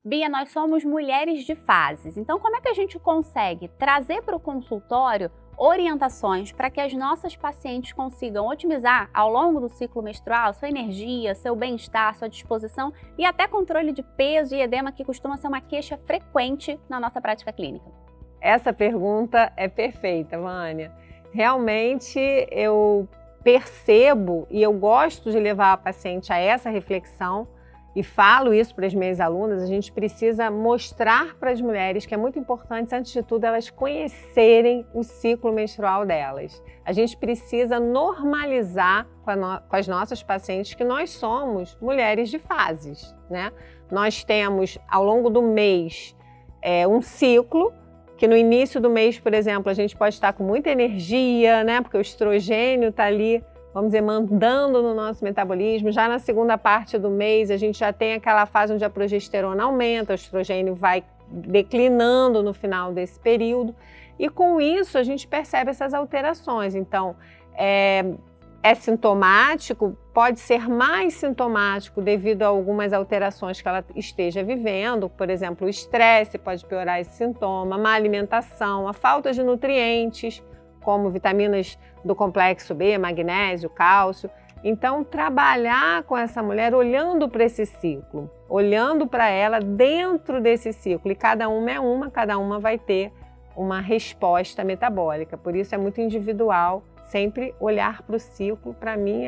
Bia, nós somos mulheres de fases, então como é que a gente consegue trazer para o consultório orientações para que as nossas pacientes consigam otimizar ao longo do ciclo menstrual sua energia, seu bem-estar, sua disposição e até controle de peso e edema, que costuma ser uma queixa frequente na nossa prática clínica? Essa pergunta é perfeita, Vânia. Realmente eu percebo e eu gosto de levar a paciente a essa reflexão e falo isso para as minhas alunas. A gente precisa mostrar para as mulheres que é muito importante, antes de tudo, elas conhecerem o ciclo menstrual delas. A gente precisa normalizar com as nossas pacientes que nós somos mulheres de fases, né? Nós temos, ao longo do mês, um ciclo, que no início do mês, por exemplo, a gente pode estar com muita energia, né? Porque o estrogênio está ali, vamos dizer, mandando no nosso metabolismo. Já na segunda parte do mês, a gente já tem aquela fase onde a progesterona aumenta, o estrogênio vai declinando no final desse período. E com isso, a gente percebe essas alterações. Então, é sintomático, pode ser mais sintomático devido a algumas alterações que ela esteja vivendo. Por exemplo, o estresse pode piorar esse sintoma, a má alimentação, a falta de nutrientes, como vitaminas do complexo B, magnésio, cálcio. Então, trabalhar com essa mulher olhando para esse ciclo, olhando para ela dentro desse ciclo. E cada uma vai ter uma resposta metabólica. Por isso é muito individual, sempre olhar para o ciclo, para mim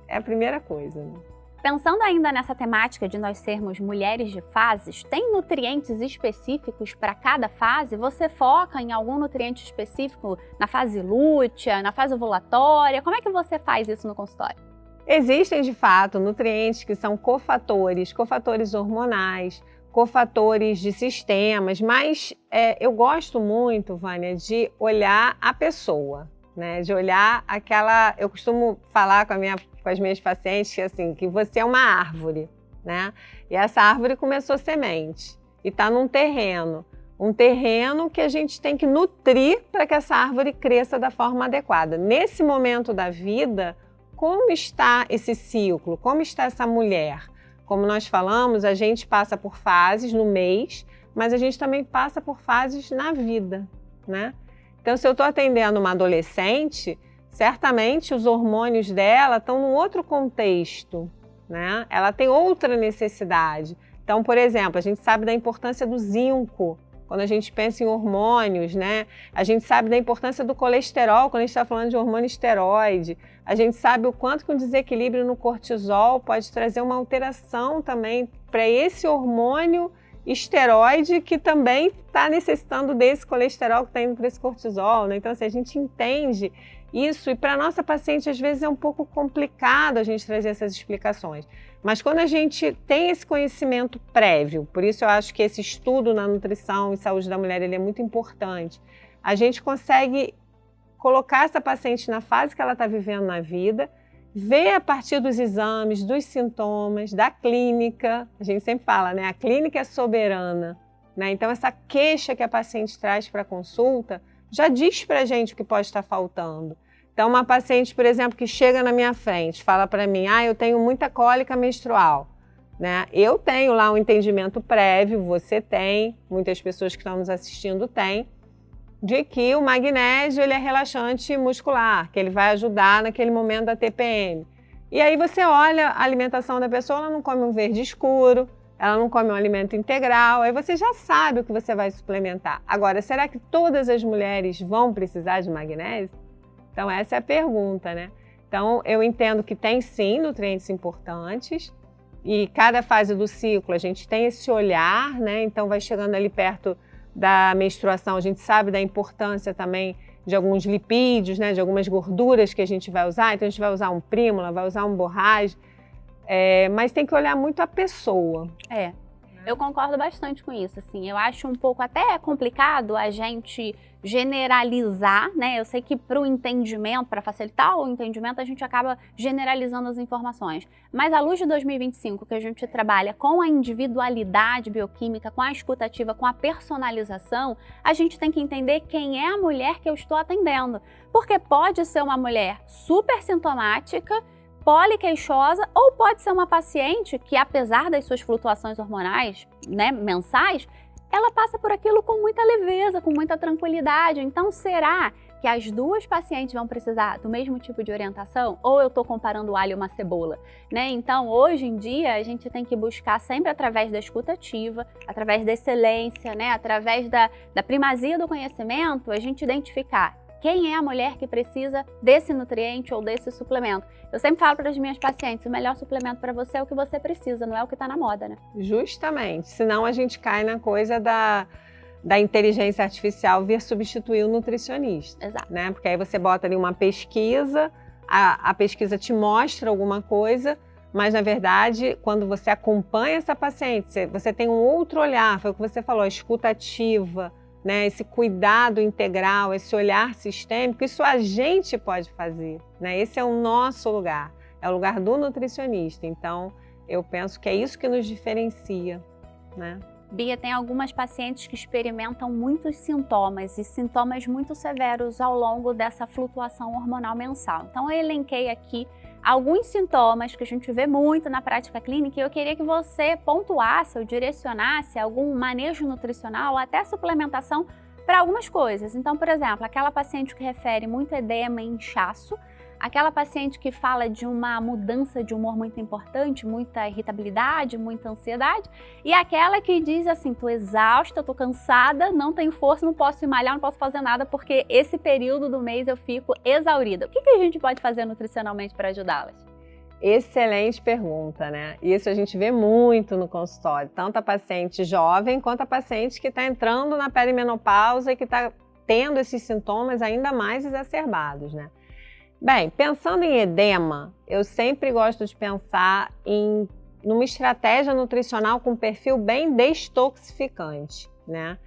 é a primeira coisa, né? Pensando ainda nessa temática de nós sermos mulheres de fases, tem nutrientes específicos para cada fase? Você foca em algum nutriente específico na fase lútea, na fase ovulatória? Como é que você faz isso no consultório? Existem, de fato, nutrientes que são cofatores hormonais, cofatores de sistemas, mas eu gosto muito, Vânia, de olhar a pessoa, né? De olhar aquela... Eu costumo falar com as minhas pacientes que você é uma árvore, né? E essa árvore começou semente e está num terreno. Um terreno que a gente tem que nutrir para que essa árvore cresça da forma adequada. Nesse momento da vida, como está esse ciclo? Como está essa mulher? Como nós falamos, a gente passa por fases no mês, mas a gente também passa por fases na vida, né? Então, se eu estou atendendo uma adolescente, certamente os hormônios dela estão num outro contexto, né? Ela tem outra necessidade. Então, por exemplo, a gente sabe da importância do zinco, quando a gente pensa em hormônios, né? A gente sabe da importância do colesterol, quando a gente está falando de hormônio esteroide. A gente sabe o quanto que um desequilíbrio no cortisol pode trazer uma alteração também para esse hormônio esteroide, que também está necessitando desse colesterol que está indo para esse cortisol, né? Então, assim, a gente entende isso, e para a nossa paciente, às vezes, é um pouco complicado a gente trazer essas explicações. Mas quando a gente tem esse conhecimento prévio, por isso eu acho que esse estudo na nutrição e saúde da mulher ele é muito importante, a gente consegue colocar essa paciente na fase que ela está vivendo na vida, ver a partir dos exames, dos sintomas, da clínica. A gente sempre fala, né? A clínica é soberana, né? Então, essa queixa que a paciente traz para a consulta já diz para a gente o que pode estar faltando. Então, uma paciente, por exemplo, que chega na minha frente, fala para mim, eu tenho muita cólica menstrual, né? Eu tenho lá um entendimento prévio, você tem, muitas pessoas que estão nos assistindo têm, de que o magnésio ele é relaxante muscular, que ele vai ajudar naquele momento da TPM. E aí você olha a alimentação da pessoa, ela não come um verde escuro, ela não come um alimento integral, aí você já sabe o que você vai suplementar. Agora, será que todas as mulheres vão precisar de magnésio? Então essa é a pergunta, né? Então eu entendo que tem sim nutrientes importantes e cada fase do ciclo a gente tem esse olhar, né? Então vai chegando ali perto da menstruação, a gente sabe da importância também de alguns lipídios, né, de algumas gorduras que a gente vai usar. Então a gente vai usar um prímula, vai usar um borrage, mas tem que olhar muito a pessoa. Eu concordo bastante com isso, assim, eu acho um pouco até complicado a gente generalizar, né? Eu sei que para o entendimento, para facilitar o entendimento, a gente acaba generalizando as informações. Mas à luz de 2025, que a gente trabalha com a individualidade bioquímica, com a escutativa, com a personalização, a gente tem que entender quem é a mulher que eu estou atendendo. Porque pode ser uma mulher super sintomática, poliqueixosa, ou pode ser uma paciente que, apesar das suas flutuações hormonais, né, mensais, ela passa por aquilo com muita leveza, com muita tranquilidade. Então, será que as duas pacientes vão precisar do mesmo tipo de orientação? Ou eu estou comparando o alho e uma cebola, né? Então, hoje em dia, a gente tem que buscar sempre através da escuta ativa, através da excelência, né? Através da primazia do conhecimento, a gente identificar quem é a mulher que precisa desse nutriente ou desse suplemento. Eu sempre falo para as minhas pacientes, o melhor suplemento para você é o que você precisa, não é o que está na moda, né? Justamente, senão a gente cai na coisa da inteligência artificial vir substituir o nutricionista. Exato. Né? Porque aí você bota ali uma pesquisa, a pesquisa te mostra alguma coisa, mas na verdade, quando você acompanha essa paciente, você tem um outro olhar, foi o que você falou, a escuta ativa, né, esse cuidado integral, esse olhar sistêmico, isso a gente pode fazer, né? Esse é o nosso lugar, é o lugar do nutricionista. Então, eu penso que é isso que nos diferencia, né? Bia, tem algumas pacientes que experimentam muitos sintomas e sintomas muito severos ao longo dessa flutuação hormonal mensal. Então, eu elenquei aqui alguns sintomas que a gente vê muito na prática clínica e eu queria que você pontuasse ou direcionasse algum manejo nutricional ou até suplementação para algumas coisas. Então, por exemplo, aquela paciente que refere muito edema e inchaço, aquela paciente que fala de uma mudança de humor muito importante, muita irritabilidade, muita ansiedade, e aquela que diz assim, tô exausta, tô cansada, não tenho força, não posso ir malhar, não posso fazer nada porque esse período do mês eu fico exaurida. O que a gente pode fazer nutricionalmente para ajudá-las? Excelente pergunta, né? Isso a gente vê muito no consultório, tanto a paciente jovem quanto a paciente que está entrando na perimenopausa e que está tendo esses sintomas ainda mais exacerbados, né? Bem, pensando em edema, eu sempre gosto de pensar numa estratégia nutricional com perfil bem detoxificante, né?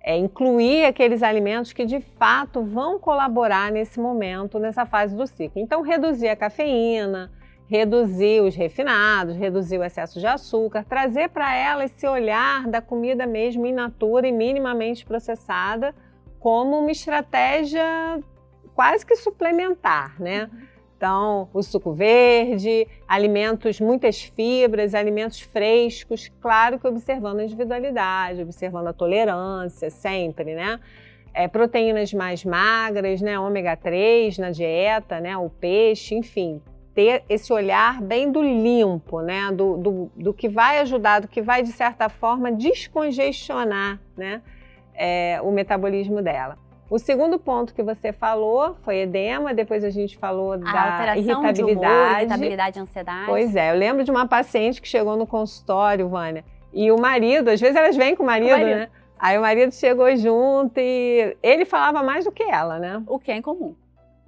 Incluir aqueles alimentos que de fato vão colaborar nesse momento, nessa fase do ciclo. Então, reduzir a cafeína, reduzir os refinados, reduzir o excesso de açúcar, trazer para ela esse olhar da comida mesmo in natura e minimamente processada como uma estratégia quase que suplementar, né? Então, o suco verde, alimentos, muitas fibras, alimentos frescos, claro que observando a individualidade, observando a tolerância sempre, né? Proteínas mais magras, né? Ômega 3 na dieta, né? O peixe, enfim, ter esse olhar bem do limpo, né? Do que vai ajudar, do que vai, de certa forma, descongestionar, né? O metabolismo dela. O segundo ponto que você falou foi edema, depois a gente falou da irritabilidade. De humor, irritabilidade e ansiedade. Pois é, eu lembro de uma paciente que chegou no consultório, Vânia, e o marido, às vezes elas vêm com o marido, né? Aí o marido chegou junto e ele falava mais do que ela, né? O que é incomum.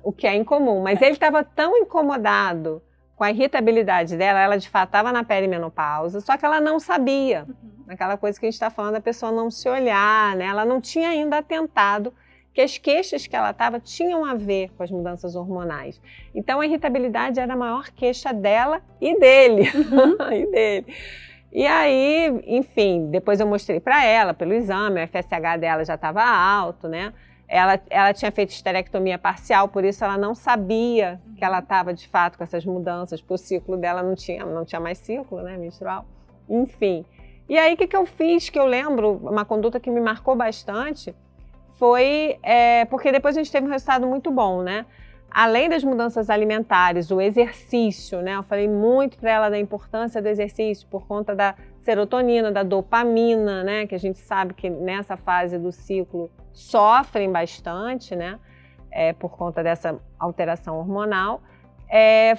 O que é incomum, mas ele estava tão incomodado com a irritabilidade dela, ela de fato estava na perimenopausa, só que ela não sabia. Aquela coisa que a gente está falando, a pessoa não se olhar, né? Ela não tinha ainda atentado que as queixas que ela estava tinham a ver com as mudanças hormonais. Então, a irritabilidade era a maior queixa dela e dele. E aí, enfim, depois eu mostrei para ela, pelo exame, o FSH dela já estava alto, né? Ela tinha feito esterectomia parcial, por isso ela não sabia que ela estava, de fato, com essas mudanças, porque o ciclo dela não tinha mais ciclo, né, menstrual. Enfim. E aí, o que eu fiz, que eu lembro, uma conduta que me marcou bastante, foi porque depois a gente teve um resultado muito bom, né? Além das mudanças alimentares, o exercício, né? Eu falei muito para ela da importância do exercício por conta da serotonina, da dopamina, né? Que a gente sabe que nessa fase do ciclo sofrem bastante, né? Por conta dessa alteração hormonal.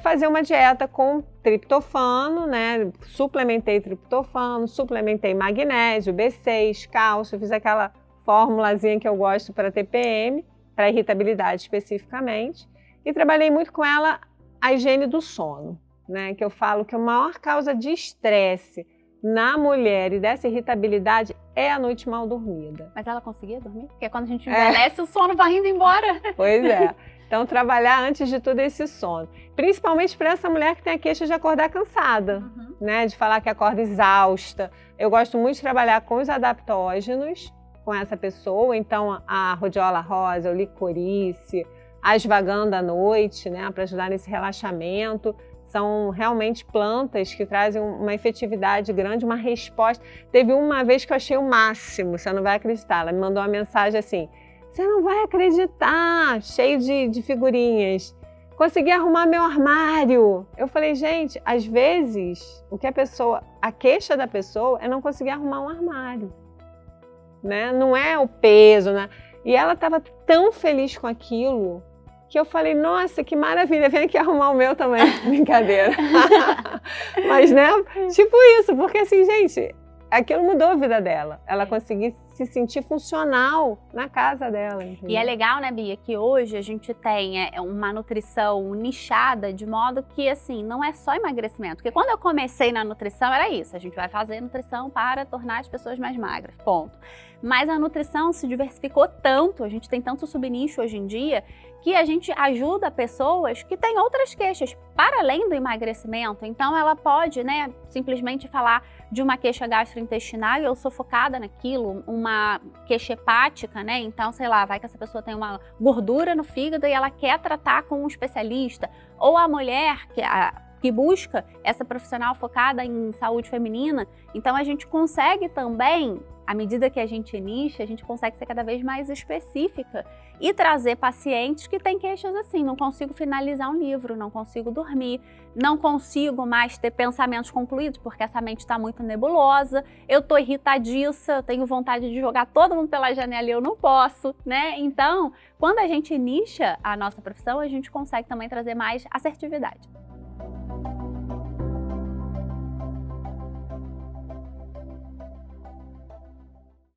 Fazer uma dieta com triptofano, né? Suplementei triptofano, suplementei magnésio, B6, cálcio, fiz aquela formulazinha que eu gosto para TPM, para irritabilidade especificamente, e trabalhei muito com ela a higiene do sono, né? Que eu falo que a maior causa de estresse na mulher e dessa irritabilidade é a noite mal dormida. Mas ela conseguia dormir? Porque quando a gente envelhece, o sono vai indo embora. Pois é. Então, trabalhar antes de tudo esse sono. Principalmente para essa mulher que tem a queixa de acordar cansada, né? De falar que acorda exausta. Eu gosto muito de trabalhar com os adaptógenos, com essa pessoa, então a rodiola rosa, o licorice, a ashwagandha à noite, né, para ajudar nesse relaxamento, São realmente plantas que trazem uma efetividade grande, uma resposta. Teve uma vez que eu achei o máximo, você não vai acreditar. Ela me mandou uma mensagem assim: você não vai acreditar, cheio de figurinhas. Consegui arrumar meu armário. Eu falei, gente, às vezes a queixa da pessoa é não conseguir arrumar um armário, né? Não é o peso, né? E ela estava tão feliz com aquilo que eu falei, nossa, que maravilha, vem aqui arrumar o meu também. Brincadeira. Mas, né, tipo isso, porque assim, gente, aquilo mudou a vida dela. Ela conseguiu se sentir funcional na casa dela. Entendeu? E é legal, né, Bia, que hoje a gente tem uma nutrição nichada, de modo que, assim, não é só emagrecimento. Porque quando eu comecei na nutrição, era isso. A gente vai fazer nutrição para tornar as pessoas mais magras, ponto. Mas a nutrição se diversificou tanto, a gente tem tanto subnicho hoje em dia, que a gente ajuda pessoas que têm outras queixas, para além do emagrecimento. Então, ela pode, né, simplesmente falar de uma queixa gastrointestinal e eu sou focada naquilo, uma queixa hepática, né? Então, sei lá, vai que essa pessoa tem uma gordura no fígado e ela quer tratar com um especialista. Ou a mulher que busca essa profissional focada em saúde feminina. Então, a gente consegue também, à medida que a gente nicha, a gente consegue ser cada vez mais específica e trazer pacientes que têm queixas assim, não consigo finalizar um livro, não consigo dormir, não consigo mais ter pensamentos concluídos porque essa mente está muito nebulosa, eu estou irritadiça, eu tenho vontade de jogar todo mundo pela janela e eu não posso, né? Então, quando a gente nicha a nossa profissão, a gente consegue também trazer mais assertividade.